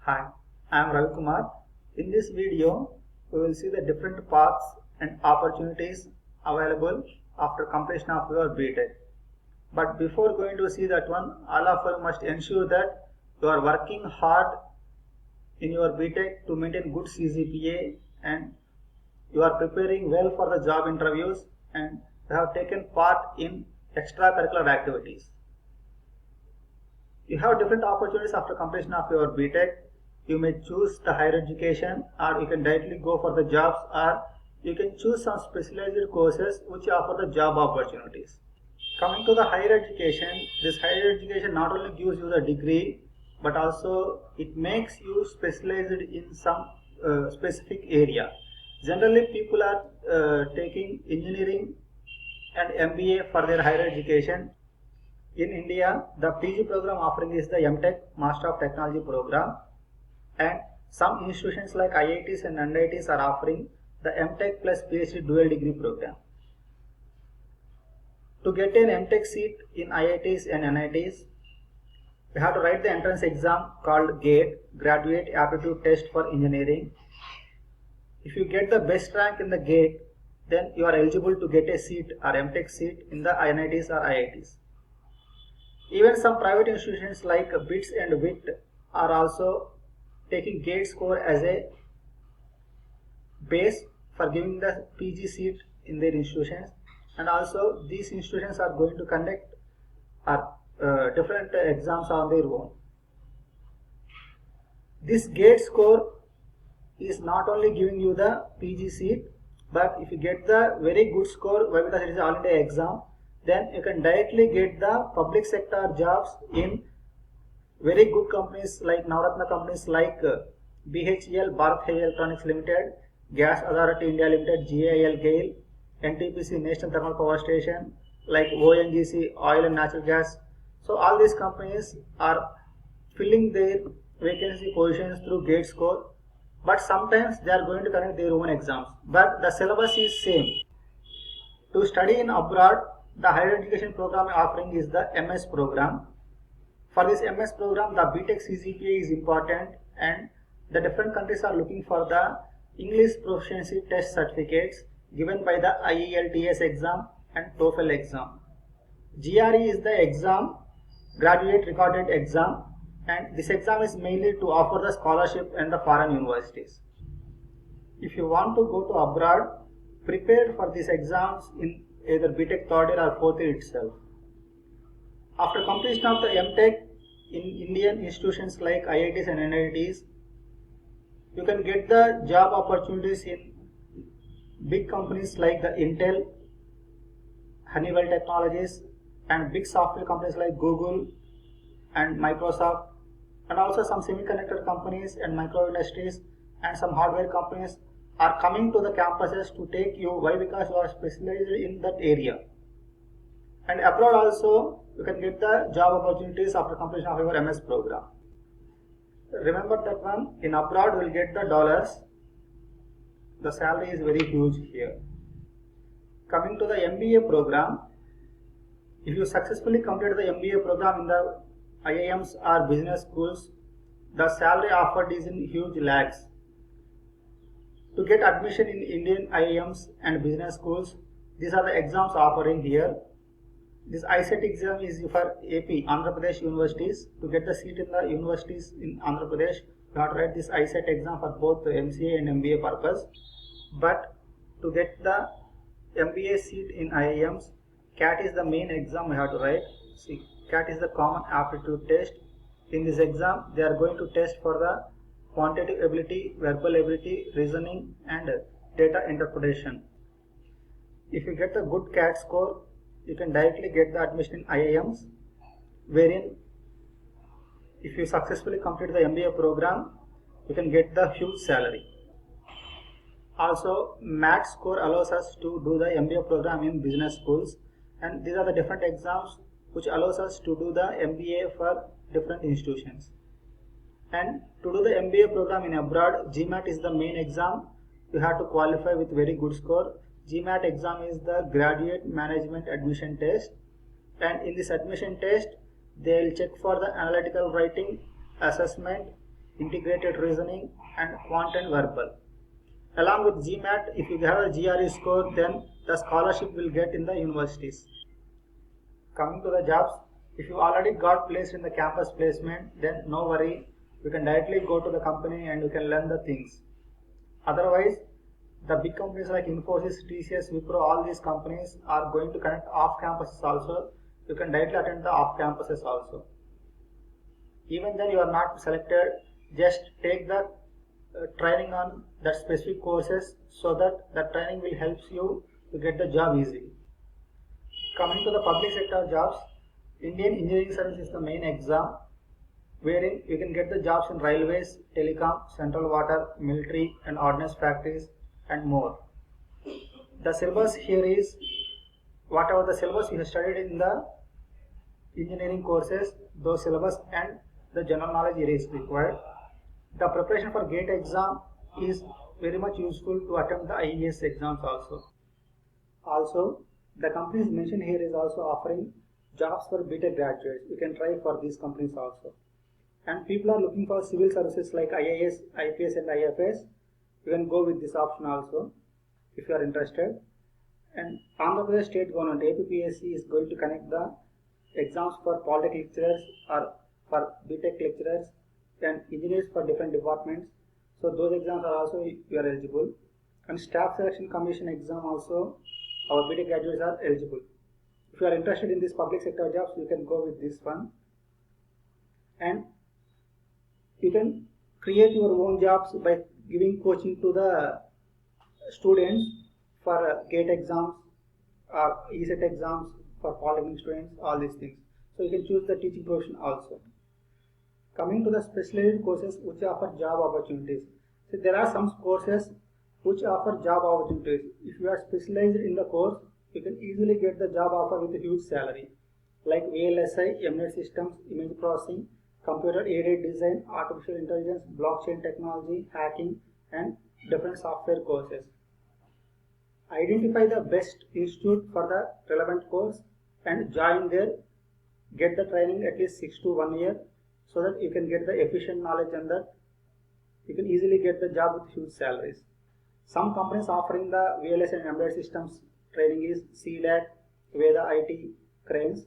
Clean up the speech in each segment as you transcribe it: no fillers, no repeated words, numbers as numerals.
Hi, I am Ravi Kumar. In this video, we will see the different paths and opportunities available after completion of your BTech. But before going to see that one, all of you must ensure that you are working hard in your BTech to maintain good CGPA and you are preparing well for the job interviews and you have taken part in extracurricular activities. You have different opportunities after completion of your BTech. You may choose the higher education or you can directly go for the jobs or you can choose some specialized courses which offer the job opportunities. Coming to the higher education, this higher education not only gives you the degree but also it makes you specialized in some specific area. Generally people are taking engineering and MBA for their higher education. In India, the PG program offering is the MTech Master of Technology program, and some institutions like IITs and NITs are offering the MTech plus PhD dual degree program. To get an MTech seat in IITs and NITs, you have to write the entrance exam called GATE, Graduate Aptitude Test for Engineering. If you get the best rank in the GATE, then you are eligible to get a seat or MTech seat in the NITs or IITs. Even some private institutions like BITS and WIT are also taking GATE score as a base for giving the PG seat in their institutions, and also these institutions are going to conduct different exams on their own. This GATE score is not only giving you the PG seat, but if you get the very good score, why? Because it is all India exam, then you can directly get the public sector jobs in very good companies like Navratna companies like BHEL, Bharat Heavy Electronics Limited, Gas Authority India Limited, GAIL, GAIL, NTPC National Thermal Power Station, like ONGC, Oil and Natural Gas. So all these companies are filling their vacancy positions through GATE score, but sometimes they are going to conduct their own exams, but the syllabus is same. To study in abroad, the higher education program offering is the MS program. For this MS program, the BTech CGPA is important and the different countries are looking for the English proficiency test certificates given by the IELTS exam and TOEFL exam. GRE is the exam, graduate recorded exam, and this exam is mainly to offer the scholarship and the foreign universities. If you want to go to abroad, prepare for these exams in either BTech third year or fourth year itself. After completion of the MTech in Indian institutions like IITs and NITs, you can get the job opportunities in big companies like the Intel, Honeywell Technologies, and big software companies like Google and Microsoft, and also some semiconductor companies and micro industries and some hardware companies are coming to the campuses to take you. Why? Because you are specialized in that area. And abroad also you can get the job opportunities after completion of your MS program. Remember that one, in abroad you will get the dollars. The salary is very huge here. Coming to the MBA program, if you successfully complete the MBA program in the IIMs or business schools, the salary offered is in huge lakhs. To get admission in Indian IIMs and business schools, these are the exams offering here. This ICET exam is for AP, Andhra Pradesh universities. To get the seat in the universities in Andhra Pradesh, you have to write this ICET exam for both MCA and MBA purpose. But to get the MBA seat in IIMs, CAT is the main exam we have to write. See, CAT is the Common Aptitude Test. In this exam, they are going to test for the quantitative ability, verbal ability, reasoning, and data interpretation. If you get a good CAT score, you can directly get the admission in IIMs, wherein if you successfully complete the MBA program, you can get the huge salary. Also, MAT score allows us to do the MBA program in business schools, and these are the different exams which allows us to do the MBA for different institutions. And to do the MBA program in abroad, GMAT is the main exam. You have to qualify with very good score. GMAT exam is the Graduate Management Admission Test, and in this admission test they will check for the analytical writing, assessment, integrated reasoning, and quant and verbal. Along with GMAT, if you have a GRE score, then the scholarship will get in the universities. Coming to the jobs, if you already got placed in the campus placement, then no worry, you can directly go to the company and you can learn the things. Otherwise, the big companies like Infosys, TCS, Wipro, all these companies are going to connect off campuses also. You can directly attend the off campuses also. Even then you are not selected, just take the training on that specific courses so that the training will help you to get the job easily. Coming to the public sector jobs, Indian Engineering Service is the main exam wherein you can get the jobs in railways, telecom, central water, military and ordnance factories and more. The syllabus here is whatever the syllabus you have studied in the engineering courses, those syllabus and the general knowledge here is required. The preparation for GATE exam is very much useful to attempt the IAS exams also. Also, the companies mentioned here is also offering jobs for BTech graduates. You can try for these companies also. And people are looking for civil services like IAS, IPS and IFS. You can go with this option also if you are interested. And Andhra Pradesh state government APPSC is going to connect the exams for polytechnic lecturers or for BTech lecturers and engineers for different departments. So those exams are also you are eligible. And staff selection commission exam also our BTech graduates are eligible. If you are interested in this public sector jobs, you can go with this one. And you can create your own jobs by giving coaching to the students for GATE exams or ESET exams for polytechnic students, all these things. So you can choose the teaching profession also. Coming to the specialized courses which offer job opportunities. So there are some courses which offer job opportunities. If you are specialized in the course, you can easily get the job offer with a huge salary, like VLSI, embedded systems, image processing, computer-aided design, artificial intelligence, blockchain technology, hacking, and different software courses. Identify the best institute for the relevant course and join there. Get the training at least 6 to 1 year so that you can get the efficient knowledge and that you can easily get the job with huge salaries. Some companies offering the VLS and embedded systems training is CDAC, Veda IT, Cranes,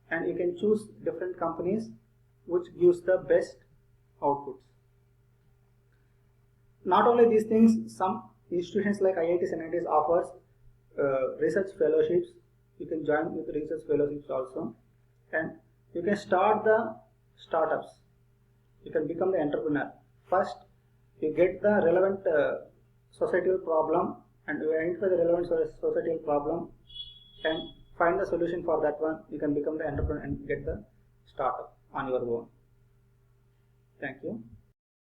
and you can choose different companies which gives the best outputs. Not only these things, some institutions like IITs and NITs offers research fellowships. You can join with research fellowships also, and you can start the startups. You can become the entrepreneur. First, you get the relevant societal problem and you identify the relevant societal problem and find the solution for that one. You can become the entrepreneur and get the startup on your own. Thank you.